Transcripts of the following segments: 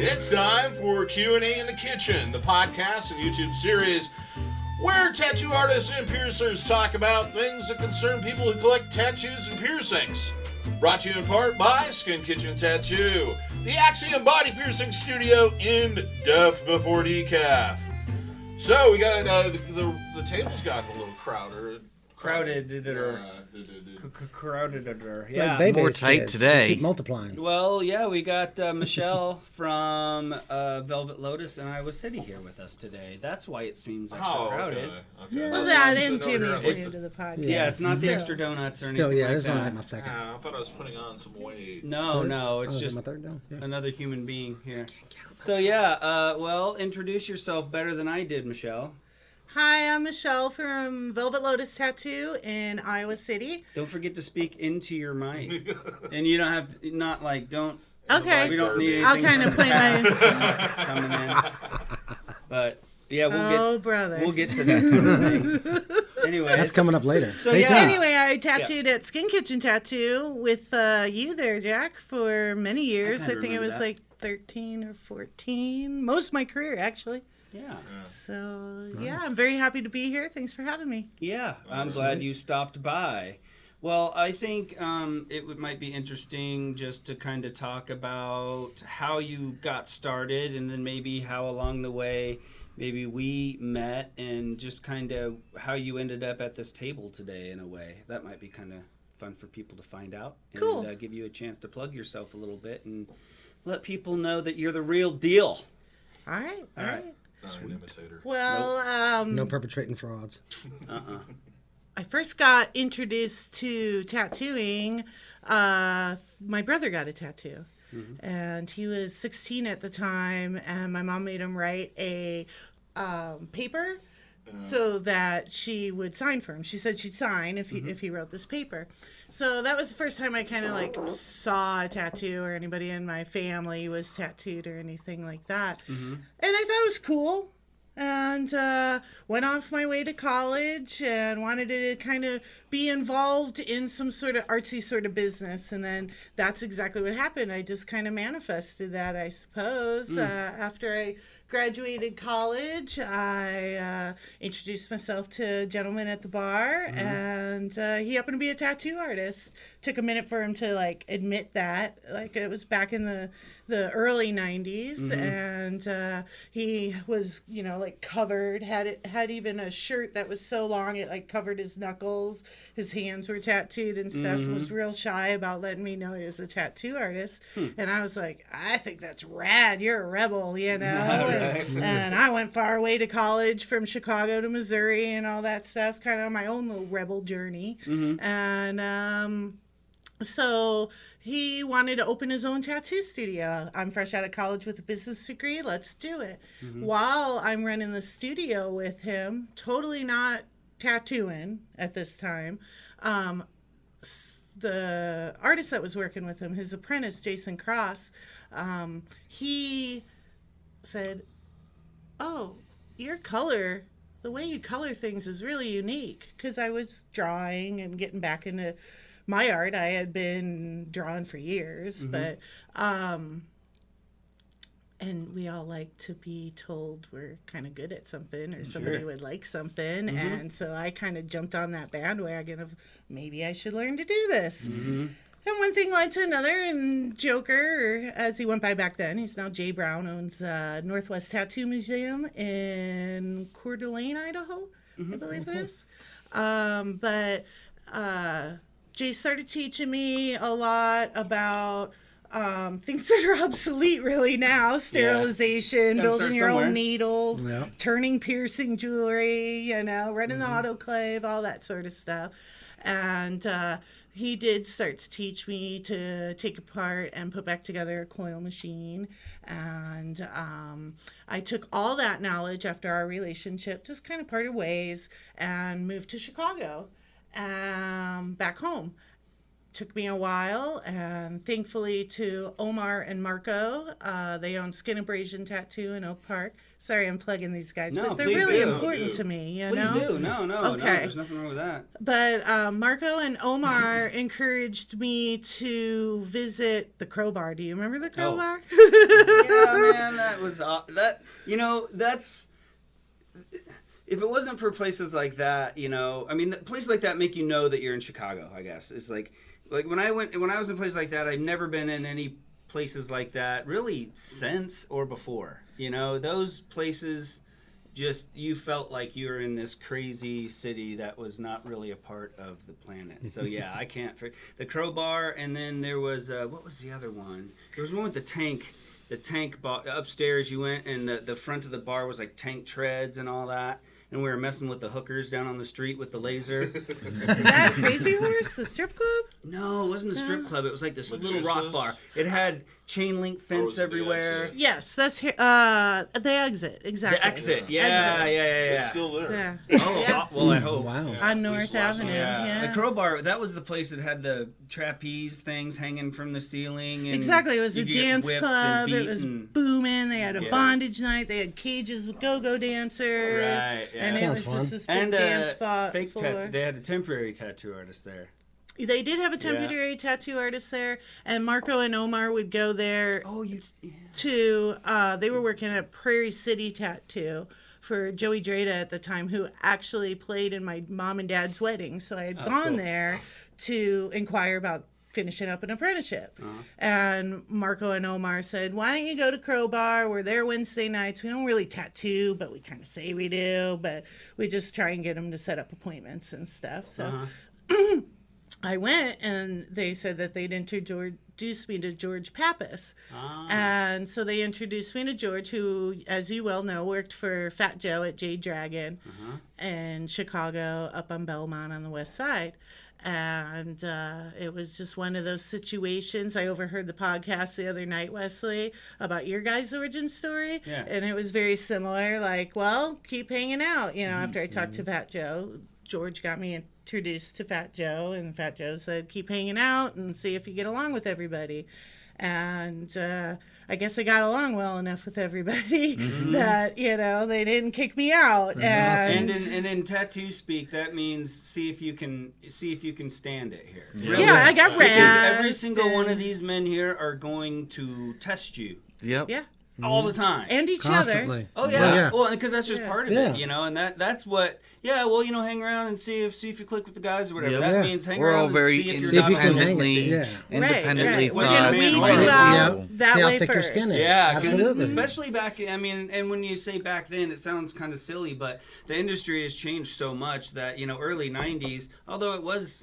It's time for Q&A in the Kitchen, the podcast and YouTube series where tattoo artists and piercers talk about things that concern people who collect tattoos and piercings. Brought to you in part by Skin Kitchen Tattoo, the Axiom Body Piercing Studio in Death Before Decaf. So we got the table's gotten a little crowded. Yeah, like more tight kids. today. Keep multiplying. Well, yeah, we got Michelle from Velvet Lotus in Iowa City here with us today. That's why it seems extra crowded. Okay. Yeah. Well, that and Jimmy's new to the podcast. Yeah, it's not the Still. extra donuts or Still, anything yeah, like this is only that. my second. I thought I was putting on some weight. No, it's is it just my third now? Yeah. another human being here. So yeah, well, introduce yourself better than I did, Michelle. Hi, I'm Michelle from Velvet Lotus Tattoo in Iowa City. Don't forget to speak into your mic, and you don't have to, not like don't. Okay. We don't need anything. I'll kind of play my... coming in. But yeah, we'll get to that kind of thing. Anyway, That's coming up later. So, Stay yeah. tuned. Anyway, I tattooed at Skin Kitchen Tattoo with you there, Jack, for many years. I kinda think it was remember like 13 or 14. Most of my career, actually. yeah. So, yeah, I'm very happy to be here. Thanks for having me. Yeah, I'm glad you stopped by. Well, I think might be interesting just to kind of talk about how you got started and then maybe how along the way maybe we met and just kind of how you ended up at this table today in a way. That might be kind of fun for people to find out. Cool. And give you a chance to plug yourself a little bit and let people know that you're the real deal. All right. All right. Not an imitator. Well, No perpetrating frauds. I first got introduced to tattooing. My brother got a tattoo, and he was 16 at the time, and my mom made him write a paper so that she would sign for him. She said she'd sign if he wrote this paper. So that was the first time I kind of like saw a tattoo or anybody in my family was tattooed or anything like that. And I thought it was cool. And went off my way to college and wanted to kind of be involved in some sort of artsy sort of business. And then that's exactly what happened. I just kind of manifested that, I suppose. After I graduated college, I introduced myself to a gentleman at the bar, and he happened to be a tattoo artist. Took a minute for him to like admit that. Like it was back in the early 90s, and he was, like covered, had even a shirt that was so long it like covered his knuckles. His hands were tattooed and stuff. Was real shy about letting me know he was a tattoo artist. And I was like, I think that's rad. You're a rebel, And I went far away to college from Chicago to Missouri and all that stuff, kind of on my own little rebel journey. And so he wanted to open his own tattoo studio. I'm fresh out of college with a business degree. Let's do it. While I'm running the studio with him, totally not tattooing at this time, the artist that was working with him, his apprentice, Jason Cross, he said, "Oh, your color, the way you color things is really unique." Because I was drawing and getting back into my art. I had been drawing for years, but and we all like to be told we're kind of good at something or somebody would like something. And so I kind of jumped on that bandwagon of maybe I should learn to do this. And one thing led to another, and Joker, as he went by back then, he's now Jay Brown, owns Northwest Tattoo Museum in Coeur d'Alene, Idaho, I believe it is. But Jay started teaching me a lot about things that are obsolete really now. Sterilization, building your own needles, turning piercing jewelry, running the autoclave, all that sort of stuff. And he did start to teach me to take apart and put back together a coil machine. And I took all that knowledge after our relationship, just kind of parted ways, and moved to Chicago, back home. took me a while, and thankfully to Omar and Marco, they own Skin Abrasion Tattoo in Oak Park. Sorry, I'm plugging these guys, No, but they're please really do. important to me. You Please know? do. No, Okay. there's nothing wrong with that. But Marco and Omar encouraged me to visit the Crowbar. Do you remember the Crowbar? Yeah, man, that was that. You know, that's. If it wasn't for places like that, you know, I mean, places like that make you know that you're in Chicago. I guess it's like when I was in places like that, I'd never been in any places like that really since or before. You know, those places, just you felt like you were in this crazy city that was not really a part of the planet. So yeah, I can't. The Crowbar, and then there was what was the other one? There was one with the tank. The tank bar, upstairs. You went, and the front of the bar was like tank treads and all that. And we were messing with the hookers down on the street with the laser. Is that Crazy Horse, the strip club? No, it wasn't a strip club. It was like this little Medusa's? rock bar. It had chain link fence was it the everywhere. Exit? Yes, that's the exit. Exactly. The exit. Yeah, Exit. yeah. It's still there. Yeah. Oh, Yeah. well, I hope. Wow. Yeah, On at least North last Avenue. night. Yeah. The Crowbar, that was the place that had the trapeze things hanging from the ceiling. And Exactly. It was you a could get dance whipped club. and It beat was and- booming. They had a Yeah. bondage night. They had cages with go-go dancers. Right, yeah. And it Sounds was fun. just this big And dance floor. fake tattoo. They had a temporary tattoo artist there. They did have a temporary tattoo artist there, and Marco and Omar would go there Oh, yeah. to. They were working at Prairie City Tattoo for Joey Drada at the time, who actually played in my mom and dad's wedding. So I had gone cool. there to inquire about finishing up an apprenticeship. And Marco and Omar said, why don't you go to Crowbar? We're there Wednesday nights. We don't really tattoo, but we kind of say we do. But we just try and get them to set up appointments and stuff. So I went, and they said that they'd introduce me to George Pappas. And so they introduced me to George, who, as you well know, worked for Fat Joe at Jade Dragon in Chicago, up on Belmont on the west side. And it was just one of those situations. I overheard the podcast the other night, Wesley, about your guys' origin story. Yeah. And it was very similar, like, well, keep hanging out. You know, after I talked to Fat Joe, George got me introduced to Fat Joe, and Fat Joe said, keep hanging out and see if you get along with everybody. And I guess I got along well enough with everybody that, you know, they didn't kick me out. That's And And in tattoo speak, that means see if you can stand it here. yeah, I got Because razzed. every single one of and- these men here are going to test you Yep. Yeah. all the time. And each Constantly. other. Oh yeah. Yeah. Well, because that's just part of Yeah. it, you know, and that's what. Yeah, well, you know, hang around and see if you click with the guys or whatever. Yep. That Yeah. means hang We're around all and very see if See you're if you not can hang it. independently, Yeah. independently We're gonna thought. weed you Right. out Yeah. that See how way thick your first. skin is. Yeah, 'cause Absolutely. especially back. I mean, and when you say back then, it sounds kind of silly, but the industry has changed so much that, you know, early '90s, although it was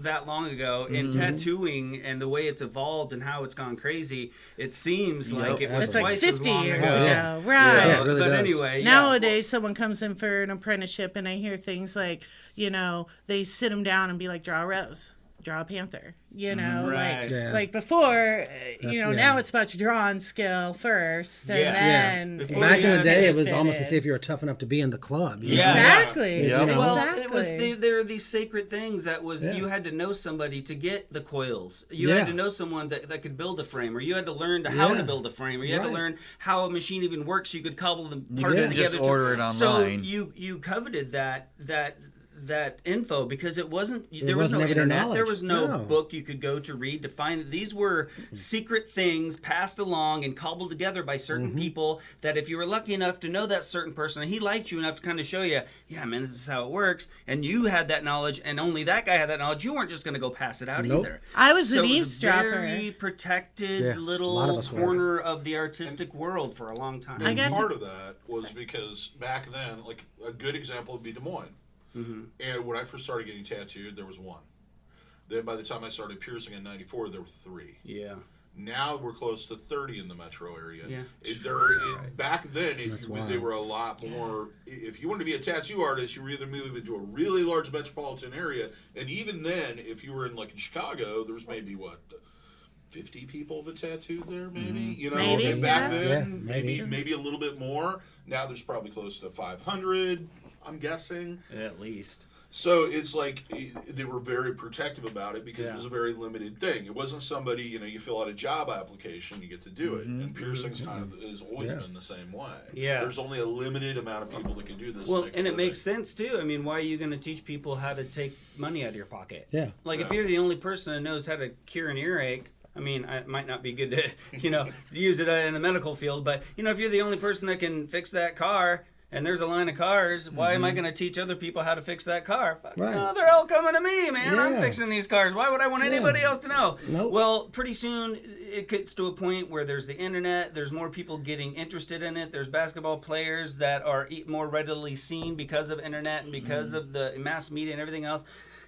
that long ago, in tattooing and the way it's evolved and how it's gone crazy, it seems like it was It's like twice as 50 long years ago. ago. Yeah. Right. Yeah, it really but does. anyway, yeah. Nowadays, someone comes in for an apprenticeship, and I hear things like, you know, they sit them down and be like, draw a rose, draw a panther. You know, Right. like Yeah. like before, you know, yeah. now it's about your drawing skill first, and Yeah. then Before Back in the Yeah, day, you it was fit almost in. to see if you were tough enough to be in the club. you know? Yeah. Exactly. Yeah. Well, Exactly. it was there are these sacred things that was Yeah. you had to know somebody to get the coils. You Yeah. had to know someone that could build a frame, or you had to learn how to Yeah. build a frame, or you had to Right. learn how a machine even works. So you could cobble the You parts didn't together. just order it So online. you coveted that info because it wasn't there was wasn't no everyday internet, knowledge. there was no No. book you could go to read to find that these were secret things passed along and cobbled together by certain people that if you were lucky enough to know that certain person and he liked you enough to kind of show you, yeah man, this is how it works, and you had that knowledge and only that guy had that knowledge, you weren't just going to go pass it out Nope. either. I was So an it was a eavesdropper. very protected Yeah, a lot of little us were. corner of the artistic world for a long time. I got Part of that was because back then, like a good example would be Des Moines. And when I first started getting tattooed, there was one. Then by the time I started piercing in '94, there were 3. Yeah. Now we're close to 30 in the metro area. Yeah. Back then, they wild. were a lot more. If you wanted to be a tattoo artist, you were either move into a really large metropolitan area, and even then, if you were in like in Chicago, there was maybe 50 people that tattooed there, maybe. You know, Maybe, and back yeah. then, Yeah, maybe. maybe a little bit more. Now there's probably close to 500. I'm guessing. At least. So it's like they were very protective about it because it was a very limited thing. It wasn't somebody, you fill out a job application, you get to do it. And piercing's kind of is always been the same way. Yeah. There's only a limited amount of people that can do this. Well, and it makes sense too. I mean, why are you going to teach people how to take money out of your pocket? Yeah. Like if you're the only person that knows how to cure an earache, I mean, it might not be good to, use it in the medical field, but if you're the only person that can fix that car, and there's a line of cars, why am I going to teach other people how to fix that car? Right. No, they're all coming to me, man. Yeah. I'm fixing these cars. Why would I want anybody else to know? Nope. Well, pretty soon it gets to a point where there's the internet. There's more people getting interested in it. There's basketball players that are more readily seen because of internet and because of the mass media and everything else.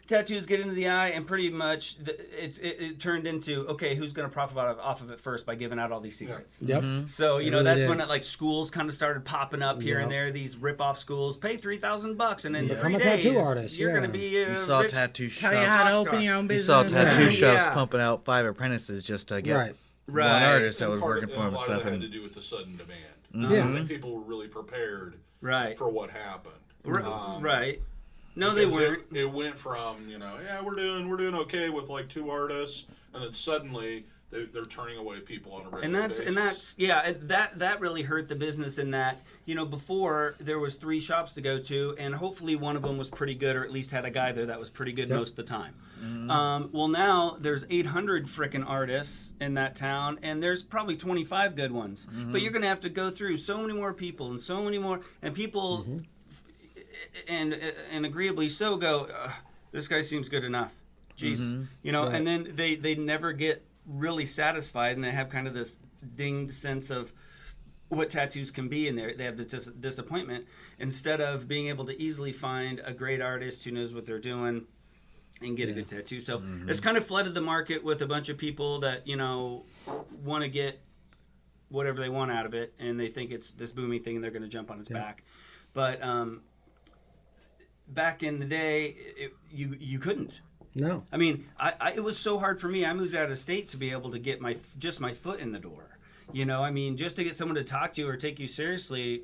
Tattoos get into the eye, and pretty much it turned into, okay, who's going to profit off of it first by giving out all these secrets? Yep. So really that's did. when schools kind of started popping up here and there. These rip-off schools pay $3,000, and in 3 Become a days tattoo artist, you're going to be You saw rich. tattoo Tell you how to shops. open your own You business. saw tattoo shops Yeah. pumping out 5 apprentices just to get Right. one artist that And was part working of- for him and and a lot stuff. of that had And to do with the sudden demand. Yeah. I don't think people were really prepared Right. for what happened. Right. No, they Because weren't. It went from we're doing okay with like 2 artists, and then suddenly they're turning away people on a regular basis. That really hurt the business in that before there was 3 shops to go to, and hopefully one of them was pretty good, or at least had a guy there that was pretty good most of the time. Well, now there's 800 frickin' artists in that town, and there's probably 25 good ones. But you're gonna have to go through so many more people and so many more, and people. And agreeably so go, this guy seems good enough, Jesus, Right. and then they never get really satisfied, and they have kind of this dinged sense of what tattoos can be, and they have this disappointment instead of being able to easily find a great artist who knows what they're doing and get a good tattoo. So it's kind of flooded the market with a bunch of people that want to get whatever they want out of it, and they think it's this booming thing, and they're going to jump on its back. But back in the day, you couldn't. No. I mean, it was so hard for me. I moved out of state to be able to get my foot in the door. I mean, just to get someone to talk to you or take you seriously,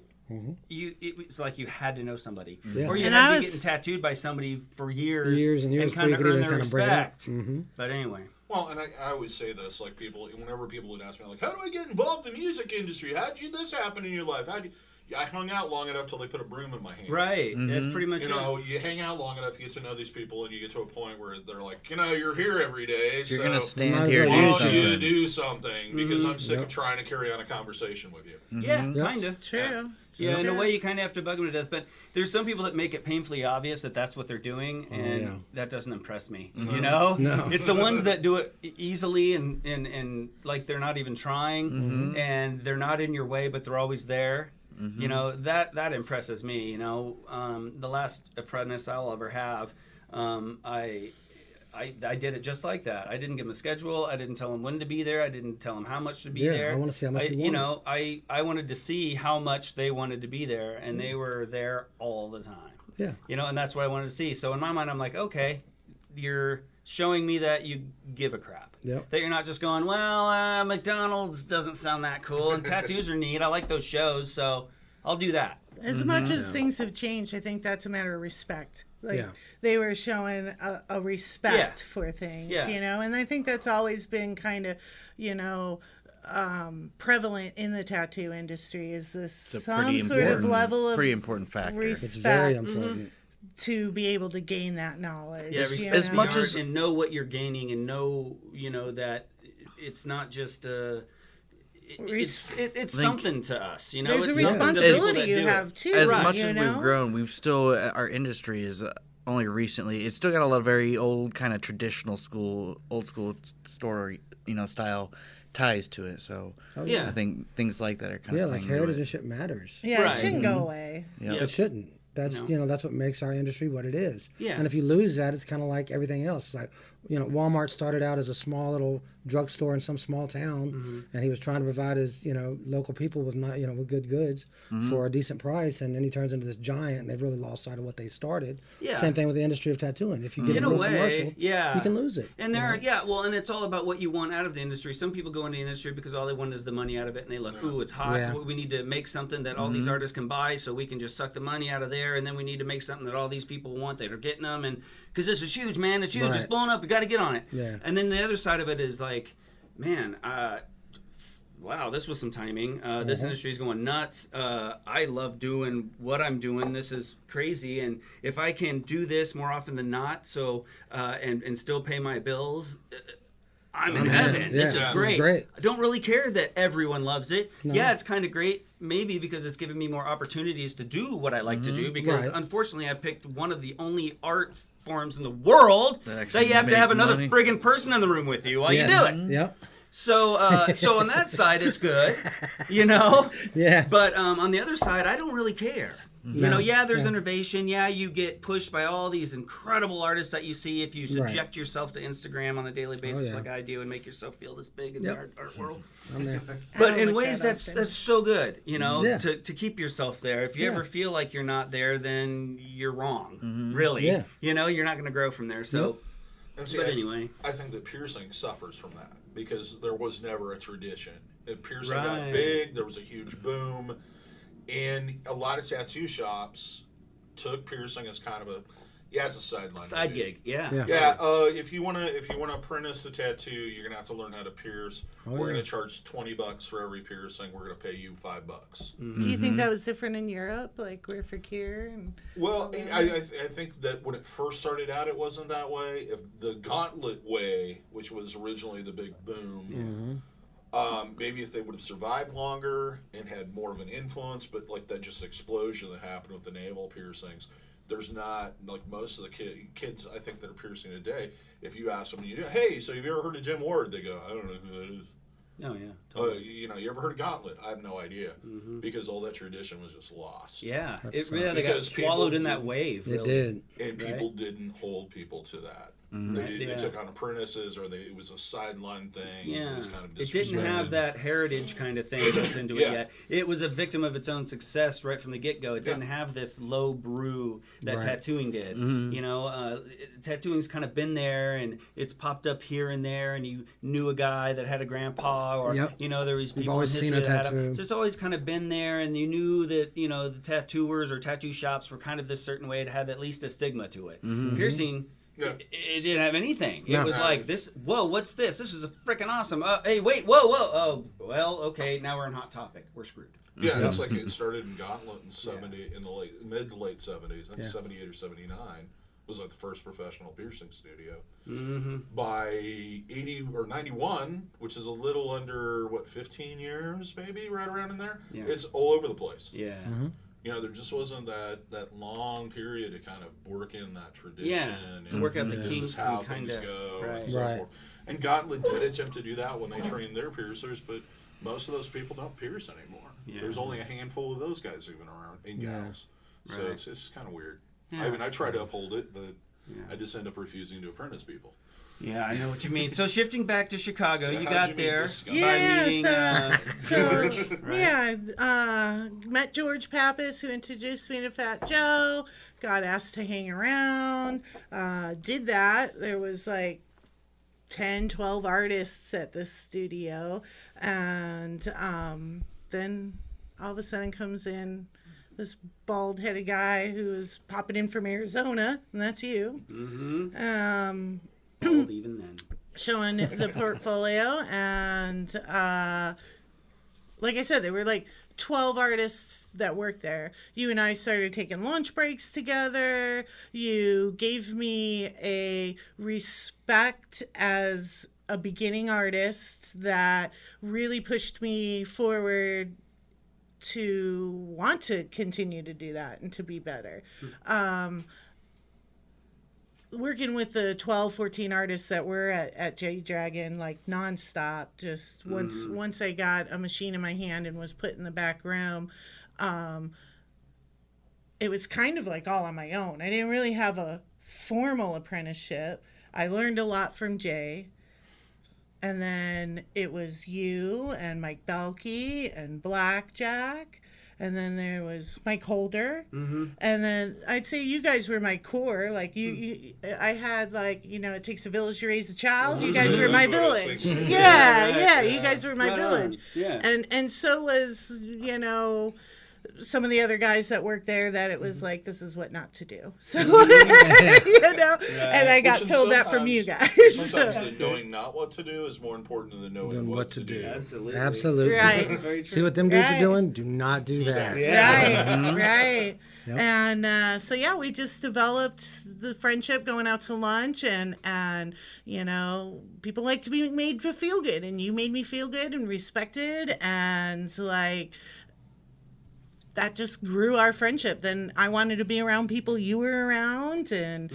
it's like you had to know somebody, Yeah. or you And had to I be was- getting tattooed by somebody for years, and years kind of before you earn could their even kind of bring it up. respect. But anyway. Well, and I always say this, like whenever people would ask me, like, how do I get involved in the music industry? How'd this happen in your life? I hung out long enough till they put a broom in my hand. Right. That's pretty much it. You hang out long enough, you get to know these people, and you get to a point where they're like, you're here every day, you're so gonna Might stand as here well and do I use want you to something. do something because I'm sick of trying to carry on a conversation with you. Yeah, Yep. kind of. True. Yeah, in a way, you kind of have to bug them to death. But there's some people that make it painfully obvious that that's what they're doing, and that doesn't impress me. No. It's the ones that do it easily and like they're not even trying, and they're not in your way, but they're always there. That impresses me. The last apprentice I'll ever have, I did it just like that. I didn't give him a schedule. I didn't tell him when to be there. I didn't tell him how much to be there. I want to see how much you want. I wanted to see how much they wanted to be there, and they were there all the time. Yeah. And that's what I wanted to see. So in my mind, I'm like, okay, you're showing me that you give a crap. Yep. That you're not just going, well, McDonald's doesn't sound that cool, and tattoos are neat. I like those shows, so I'll do that. As much as things have changed, I think that's a matter of respect. Like they were showing a respect for things, and I think that's always been kind of, prevalent in the tattoo industry. Is this some sort of level of pretty important factor. respect It's very important. to be able to gain that knowledge? Yeah, respect as the much art as- and know what you're gaining, and know that it's not just it's something to us. There's it's a something to people responsibility that you do it. have too. As right, much as we've grown, we've still our industry is only recently. It's still got a lot of very old kind of traditional old school story, style ties to it. So yeah. I think things like that are kind of like heritage and shit matters. Yeah, Right. it shouldn't go away. Yeah. It shouldn't. That's No. that's what makes our industry what it is. Yeah. And if you lose that, it's kind of like everything else. It's like, Walmart started out as a small little drugstore in some small town, and he was trying to provide his, local people with with good goods for a decent price, and then he turns into this giant, and they've really lost sight of what they started. Yeah. Same thing with the industry of tattooing. If you get In a a real way, commercial, yeah. you can lose it. And and it's all about what you want out of the industry. Some people go into the industry because all they want is the money out of it, and they look, ooh, it's hot. Yeah. We need to make something that all these artists can buy, so we can just suck the money out of there, and then we need to make something that all these people want that are getting them, and because this is huge, man, it's huge, Right. it's blowing up, you got to get on it. Yeah. And then the other side of it is like, man, wow, this was some timing. This industry is going nuts. I love doing what I'm doing. This is crazy. And if I can do this more often than not, and still pay my bills, I'm in heaven. Yeah, This is it's great. great. I don't really care that everyone loves it. No. Yeah, it's kind of great, maybe because it's giving me more opportunities to do what I like to do, because Right. unfortunately I picked one of the only art forms in the world That that you have to actually have make another money. friggin' person in the room with you while you do it. Yep. So on that side, it's good, Yeah. But on the other side, I don't really care. No. There's Yeah. innovation. Yeah, you get pushed by all these incredible artists that you see if you subject yourself to Instagram on a daily basis yeah. like I do and make yourself feel this big in Yep. the art world. I'm there. But don't in look ways that that's often. so good, Yeah. to keep yourself there. If you Yeah. ever feel like you're not there, then you're wrong. Really. Yeah. You're not going to grow from there. So, Nope. And see, but anyway. I think that piercing suffers from that because there was never a tradition. If piercing Right. got big, there was a huge boom, and a lot of tattoo shops took piercing as kind of it's a sideline. Side maybe. gig. Yeah. Yeah. Yeah, if you wanna apprentice a tattoo, you're gonna have to learn how to pierce. We're gonna charge $20 for every piercing. We're gonna pay you $5. Do you think that was different in Europe, like we're for cure? And Well, I think that when it first started out, it wasn't that way. If the gauntlet way, which was originally the big boom, maybe if they would have survived longer and had more of an influence, but like that just explosion that happened with the navel piercings, there's not, like most of the kids I think that are piercing today, if you ask them, hey, so have you ever heard of Jim Ward? They go, I don't know who that is. Oh, yeah. Totally. You ever heard of Gauntlet? I have no idea, because all that tradition was just lost. Yeah. That's They got Because swallowed people in that do- wave. It Really. did. And people didn't hold people to that. They Yeah. took on apprentices, or it was a sideline thing. Yeah, It was kind of it didn't have disrespected. that heritage kind of thing built into it Yeah. yet. It was a victim of its own success right from the get-go. It didn't have this low brew that Right. tattooing did. Tattooing's kind of been there, and it's popped up here and there, and you knew a guy that had a grandpa, or Yep. there was people in always history seen a that had tattoo. them. So it's always kind of been there, and you knew that the tattooers or tattoo shops were kind of this certain way. It had at least a stigma to it. Piercing. Yeah. It didn't have anything. It No. was like this. Whoa, what's this? This is a freaking awesome. Hey, wait, whoa. Oh, well, okay. Now we're in Hot Topic. We're screwed. Yeah, it's like it started in Gauntlet in the mid to late 70s. I think 78 or 79 was like the first professional piercing studio. By 80 or 91, which is a little under 15 years, maybe right around in there. Yeah. It's all over the place. Yeah. There just wasn't that long period to kind of work in that tradition. Yeah, to work out the this is kinks how and things kinda- go, right. and so Right. forth. And Gauntlet did attempt to do that when they trained their piercers, but most of those people don't pierce anymore. Yeah. There's only a handful of those guys even around, and gals. So Right. it's just kind of weird. Yeah. I mean, I try to uphold it, but Yeah. I just end up refusing to apprentice people. Yeah, I know what you mean. So shifting back to Chicago, you How'd got you meet there this guy? by Yeah, meeting so George, right? met George Pappas, who introduced me to Fat Joe. Got asked to hang around. Did that. There was like 10, 12 artists at this studio, and then all of a sudden comes in this bald-headed guy who was popping in from Arizona, and that's you. Old even then. Showing the portfolio, and like I said, there were like 12 artists that worked there. You and I started taking lunch breaks together. You gave me a respect as a beginning artist that really pushed me forward to want to continue to do that and to be better. Working with the 12, 14 artists that were at J Dragon, like nonstop, just once I got a machine in my hand and was put in the back room, it was kind of like all on my own. I didn't really have a formal apprenticeship. I learned a lot from Jay. And then it was you and Mike Belkey and Blackjack. And then there was Mike Holder. And then I'd say you guys were my core. Like, I had, like, you know, it takes a village to raise a child. You guys were my village. Yeah. You guys were my village. Yeah. And so was, you know, some of the other guys that worked there, that it was like, this is what not to do. So, you know, and I got told that from you guys. Sometimes the knowing not what to do is more important than knowing what to do. Absolutely. Right. That's very true. See what them dudes are doing? Do not do that. Right. Yep. And so yeah, we just developed the friendship, going out to lunch, and you know, people like to be made to feel good, and you made me feel good and respected, and like that just grew our friendship. Then I wanted to be around people you were around, and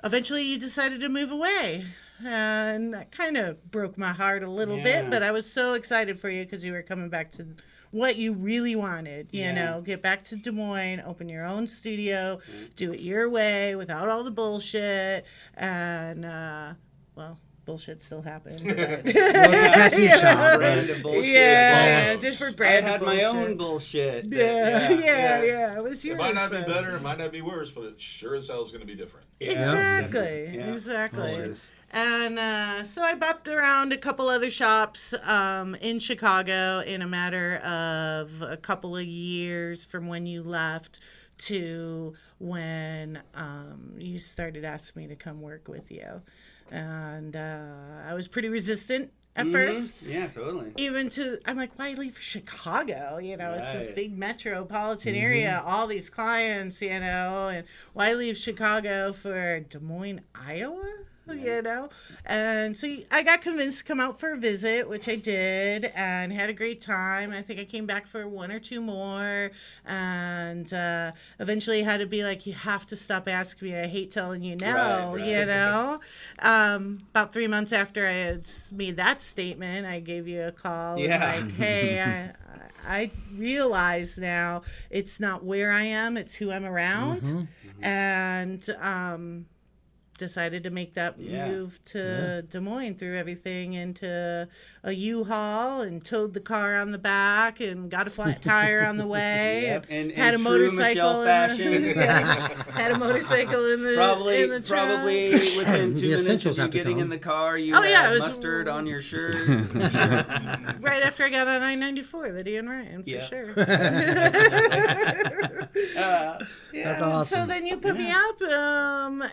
eventually you decided to move away. And that kind of broke my heart a little bit, but I was so excited for you because you were coming back to what you really wanted, you know, get back to Des Moines, open your own studio, do it your way without all the bullshit. And, well, bullshit still happened. But Tattoo shop. Brand of bullshit. yeah, different I brand had of my bullshit. own bullshit. Yeah. It was yours. It might not be better, it might not be worse, but it sure as hell is going to be different. Exactly. Yeah. Exactly. Always. And so I bopped around a couple other shops in Chicago in a matter of a couple of years from when you left to when you started asking me to come work with you. And I was pretty resistant at first. Yeah, totally. Even to, I'm like, why leave Chicago? You know, it's this Right. big metropolitan area, all these clients, you know, and why leave Chicago for Des Moines, Iowa? You know, and so I got convinced to come out for a visit, which I did, and had a great time. I think I came back for one or two more, and eventually had to be like, you have to stop asking me. I hate telling you no, Right. you know. About 3 months after I had made that statement, I gave you a call. Yeah. And like, hey, I realize now it's not where I am, it's who I'm around, and decided to make that move to Des Moines, threw everything into a U-Haul and towed the car on the back and got a flat tire on the way. And had a true motorcycle Michelle fashion. had a mocycle in the Probably trunk. within 2 The minutes essentials of you have to getting come. in the car, you Oh, yeah, had it was- mustard on your shirt. right after I got on I-94, the D and Ryan, for Yeah. sure. That's awesome. So then you put me up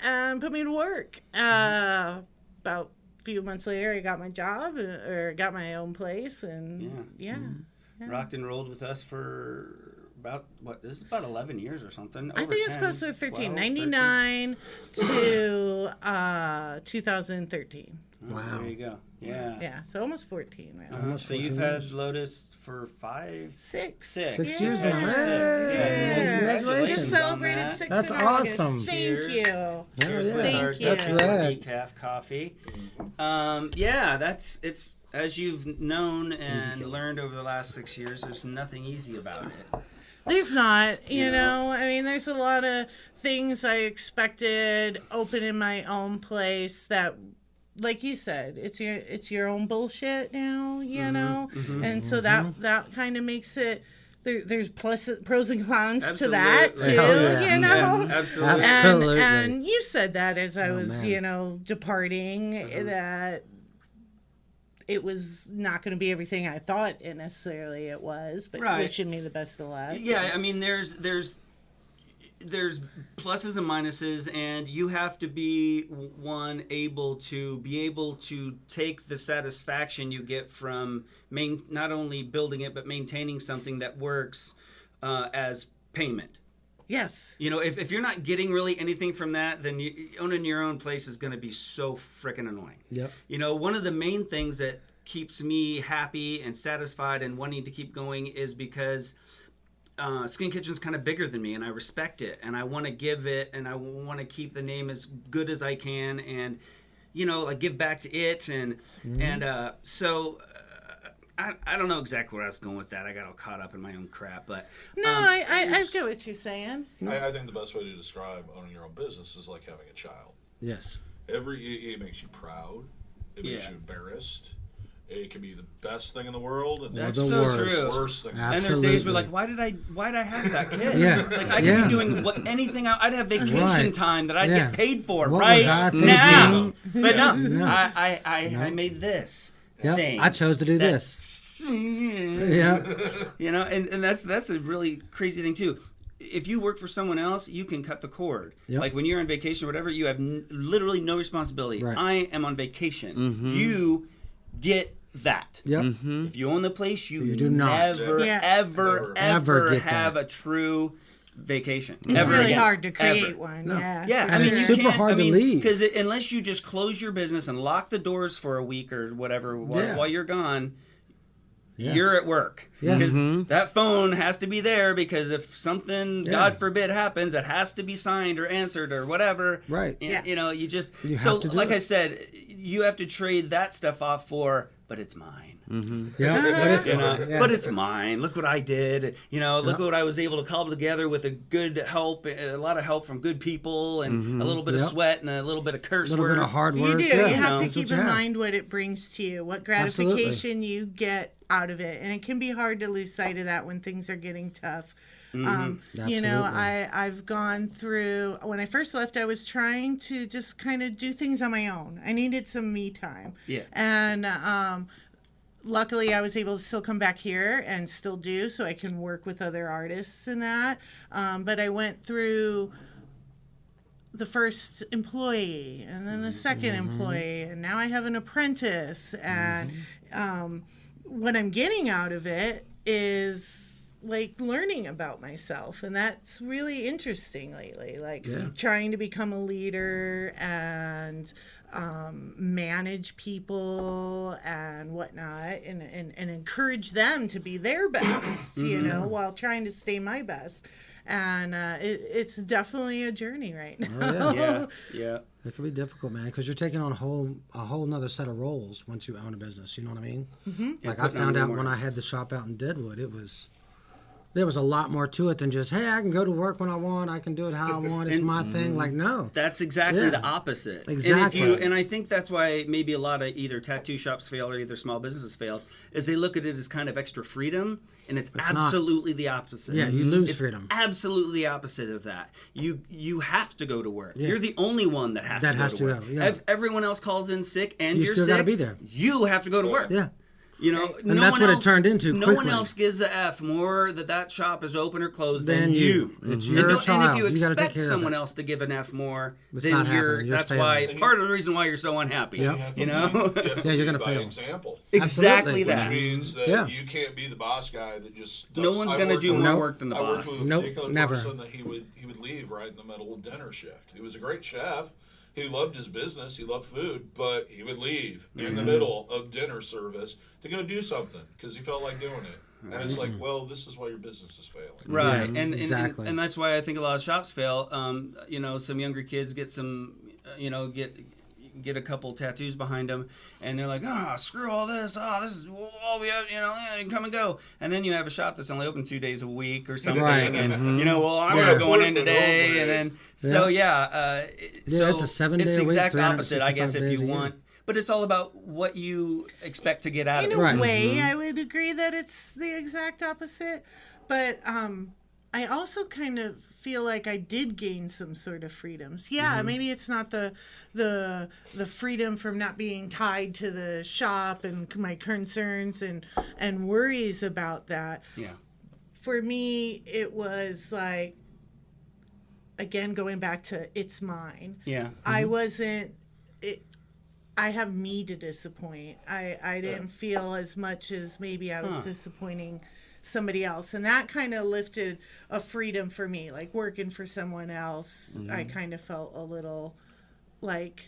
and put me to work. About a few months later, I got my job, or got my own place, and Rocked and rolled with us for about, this is about 11 years or something. I Over think it's 10, close to 13. 12, 99 to 2013. Wow. There you go. Yeah. Yeah, so almost 14, right? Almost So you've 14 had years. Lotus for 5, Six. 6. 6 Yeah. years now. Yeah. Hey, congratulations. Just celebrated on that. 6 That's in August. awesome. Thank Cheers. you. Yeah, Cheers yeah. with our Thank you. That's rad. decaf coffee. It's as you've known and learned over the last 6 years, there's nothing easy about it. There's not, you know. I mean, there's a lot of things I expected opening my own place that, like you said, it's your own bullshit now, you know, and so that kind of makes it. There's pros and cons to that too, Absolutely. Oh, yeah. you know. Yeah, absolutely. Absolutely. And you said that as I was, man. you know, departing, that it was not going to be everything I thought it necessarily it was, but Right. wishing me the best of luck. Yeah, I mean, there's pluses and minuses, and you have to be able to take the satisfaction you get from not only building it but maintaining something that works as payment. Yes. You know, if you're not getting really anything from that, then owning your own place is going to be so freaking annoying. Yep. You know, one of the main things that keeps me happy and satisfied and wanting to keep going is because Skin Kitchen's kind of bigger than me, and I respect it, and I want to give it, and I want to keep the name as good as I can, and, you know, like give back to it, and I don't know exactly where I was going with that. I got all caught up in my own crap, but No, I get what you're saying. I think the best way to describe owning your own business is like having a child. Yes. It makes you proud. It makes Yeah. you embarrassed. It can be the best thing in the world, and That's the so worst. true. worst thing. And there's days where Absolutely. like, why did I have that kid? Yeah. Like I could Yeah. be doing anything. I'd have vacation Right. time that I'd Yeah. get paid for What right was I thinking? now. But no, No. I made this Yep. thing. I chose to do this. Yeah. You know, and that's a really crazy thing too. If you work for someone else, you can cut the cord. Yep. Like when you're on vacation or whatever, you have literally no responsibility. Right. I am on vacation. You get that. Yep. If you own the place, you do not. never, Yeah. ever, Ever ever get have that. a true vacation. It's ever really again. hard to create Ever. one. No. Yeah. Yeah, for And it's sure. super hard to leave. because unless you just close your business and lock the doors for a week or whatever Yeah. while you're gone, Yeah. you're at work. Yeah. Because that phone has to be there because if something, God forbid, happens, it has to be signed or answered or whatever. Right. And, Yeah. You know, you just You so have to do like it. I said, you have to trade that stuff off for, but it's mine. Yeah. But it's You know, fine. Yeah. but it's mine. Look what I did. You know, look what I was able to cobble together with a good help, a lot of help from good people, and a little bit of Yep. sweat and a little bit of curse a little words. bit of hard You words. do. Yeah. You have to That's what keep you in have. mind what it brings to you, what Absolutely. gratification you get out of it, and it can be hard to lose sight of that when things are getting tough. You know, Absolutely. I've gone through. When I first left, I was trying to just kind of do things on my own. I needed some me time. Yeah. And luckily, I was able to still come back here and still do, so I can work with other artists and that. But I went through the first employee and then the 2nd employee, and now I have an apprentice. And what I'm getting out of it is like learning about myself, and that's really interesting lately, like trying to become a leader and manage people and whatnot, and encourage them to be their best, you know, while trying to stay my best. And it's definitely a journey right now. Yeah. It can be difficult, man, because you're taking on a whole nother set of roles once you own a business. You know what I mean? Like I putting on found way out more when I had the shop out in Deadwood, there was a lot more to it than just, hey, I can go to work when I want, I can do it how I want, it's my thing. Like, no. That's exactly Yeah. the opposite. Exactly. And I think that's why maybe a lot of either tattoo shops fail or either small businesses fail, is they look at it as kind of extra freedom, and it's not. absolutely the opposite. Yeah, you lose It's freedom. absolutely the opposite of that. You have to go to work. Yeah. You're the only one that has to go to work. yeah. If everyone else calls in sick and You you're still sick, gotta be there. you have to go to work. Yeah. You know, And that's what it turned into No one quickly. else gives a F more that shop is open or closed than Than you. It's your and child. if you You gotta take expect care of someone it. else to give an F more, It's then not happening. You're that's failing. why part of the reason why you're so unhappy. Yeah. You know, Yeah, you're gonna by fail. example. exactly Absolutely. Which that. means that Yeah. you can't be the boss guy that just. No one's gonna do more work than the I worked boss. with a Nope, particular never. person that he would leave right in the middle of dinner shift. He was a great chef. He loved his business. He loved food, but he would leave in the middle of dinner service to go do something because he felt like doing it. And it's like, well, this is why your business is failing. Right, Yeah, exactly. and that's why I think a lot of shops fail. You know, some younger kids get some, get a couple tattoos behind them, and they're like, screw all this. This is all we have. You know, come and go. And then you have a shop that's only open 2 days a week or something, Right. and I'm Yeah. not going in today. And then so it's a 7 it's day the a week, exact opposite, I guess, 365 if days you a year. want. But it's all about what you expect to get out In of a it. Right. way, I would agree that it's the exact opposite. But I also kind of feel like I did gain some sort of freedoms. Yeah, maybe it's not the freedom from not being tied to the shop and my concerns and worries about that. Yeah. For me, it was like, again, going back to it's mine. Yeah. I wasn't. I have me to disappoint. I didn't feel as much as maybe I was disappointing somebody else, and that kind of lifted a freedom for me. Like working for someone else, I kind of felt a little like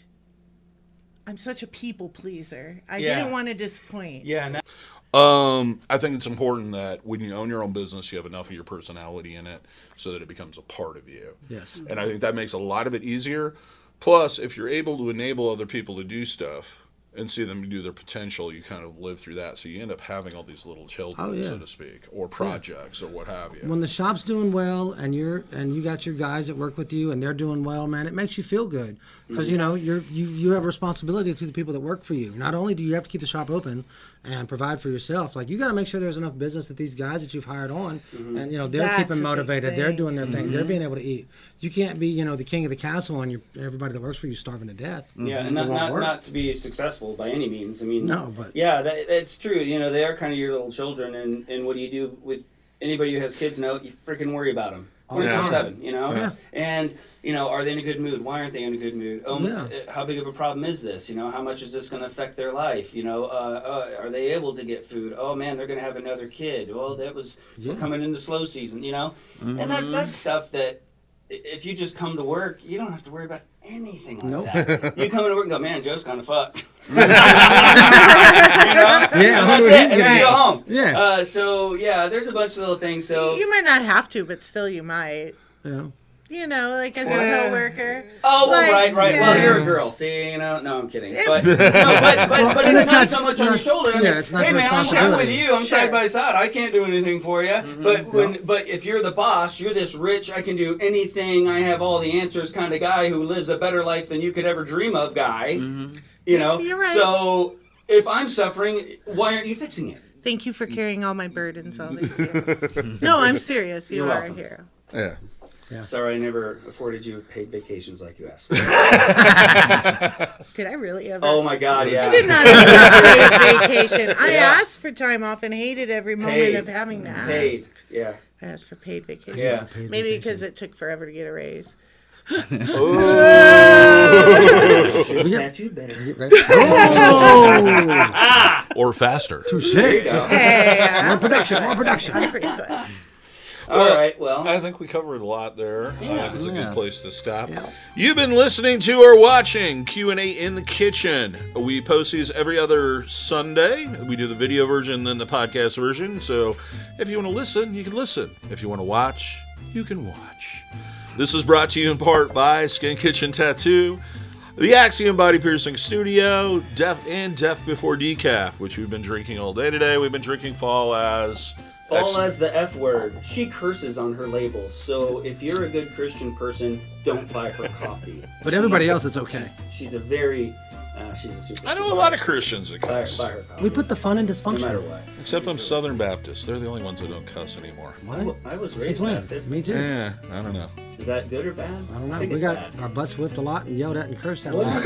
I'm such a people pleaser. I Yeah. didn't want to disappoint. Yeah. And that, I think it's important that when you own your own business, you have enough of your personality in it so that it becomes a part of you. Yes. And I think that makes a lot of it easier. Plus, if you're able to enable other people to do stuff, and see them do their potential, you kind of live through that. So you end up having all these little children, so to speak, or projects or what have you. When the shop's doing well and you got your guys that work with you and they're doing well, man, it makes you feel good because you have a responsibility to the people that work for you. Not only do you have to keep the shop open and provide for yourself, like you got to make sure there's enough business that these guys that you've hired on, and they're That's keeping a big motivated, thing. they're doing their thing, they're being able to eat. You can't be the king of the castle and everybody that works for you starving to death. Yeah, and not to be successful by any means. I mean, No, but- yeah, that's true. They are kind of your little children, and what do you do with anybody who has kids now? You freaking worry about them 24/7. Yeah. And are they in a good mood? Why aren't they in a good mood? How big of a problem is this? How much is this going to affect their life? Are they able to get food? Oh man, they're going to have another kid. Well, we're coming into slow season. And that's stuff that. If you just come to work, you don't have to worry about anything like that. You come into work and go, man, Joe's kind of fucked. Yeah, and that's it. And then you go home. Yeah. There's a bunch of little things. So You might not have to, but still you might. Yeah. Like as a coworker. Oh, well, Like, right. yeah. Well, you're a girl. See, no, I'm kidding. But it's not so much on your shoulder. I mean, it's not hey, your man, I'm responsibility. with you. I'm side by side. I can't do anything for you. But if you're the boss, you're this rich, I can do anything, I have all the answers kind of guy who lives a better life than you could ever dream of guy. You're right. So if I'm suffering, why aren't you fixing it? Thank you for carrying all my burdens all these years. No, I'm serious. You You're are welcome. a hero. Yeah. Sorry, I never afforded you paid vacations like you asked for. Did I really ever? Oh my God, yeah. I did not ask for paid vacation. I asked for time off and hated every moment Paid. of having to ask. Paid, yeah. I asked for paid vacation. Yeah. Maybe because it took forever to get a raise. Tattooed better. Or faster. There you go. Hey, More production. I'm pretty good. All right, well. I think we covered a lot there. I think it's a good place to stop. Yeah. You've been listening to or watching Q&A in the Kitchen. We post these every other Sunday. We do the video version, then the podcast version. So if you want to listen, you can listen. If you want to watch, you can watch. This is brought to you in part by Skin Kitchen Tattoo, the Axiom Body Piercing Studio, Deaf Before Decaf, which we've been drinking all day today. We've been drinking Fall as... Fall as the F word. She curses on her labels. So if you're a good Christian person, don't buy her coffee. But everybody else, it's okay. She's a very... she's a super... I know a lot of Christians that Buy cuss. her coffee. We put the fun in No dysfunction. matter what. Except I'm Southern Baptist. They're the only ones that don't cuss anymore. I was Since raised when? Baptist. Me too. Yeah, I don't know. Is that good or bad? I don't know. think We it's got bad. our butts whipped a lot and yelled at and cursed at a lot.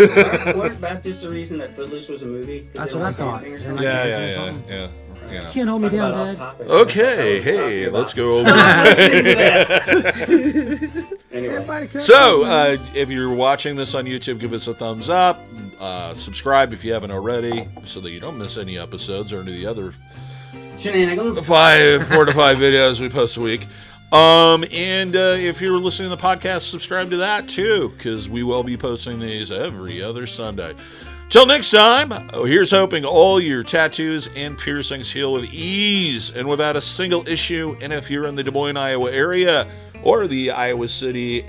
Weren't Baptists the reason that Footloose was a movie? 'Cause That's they what I like thought. dancing or Yeah, something? Yeah. You know. Can't hold me Talk down, about off Dad. topic. Okay, What the hell are we hey, talking let's about? go over. Stop listening to this. Anyway. Everybody cursed. So, if you're watching this on YouTube, give us a thumbs up. Subscribe if you haven't already, so that you don't miss any episodes or any of the other Shenanigans. 4 to 5 videos we post a week. And if you're listening to the podcast, subscribe to that too, because we will be posting these every other Sunday. Till next time, here's hoping all your tattoos and piercings heal with ease and without a single issue. And if you're in the Des Moines, Iowa area, or the Iowa City,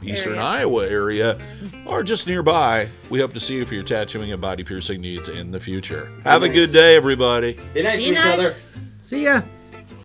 Eastern Iowa area, or just nearby, we hope to see you for your tattooing and body piercing needs in the future. Have a good day, everybody. Be nice Be to each other. nice. See ya.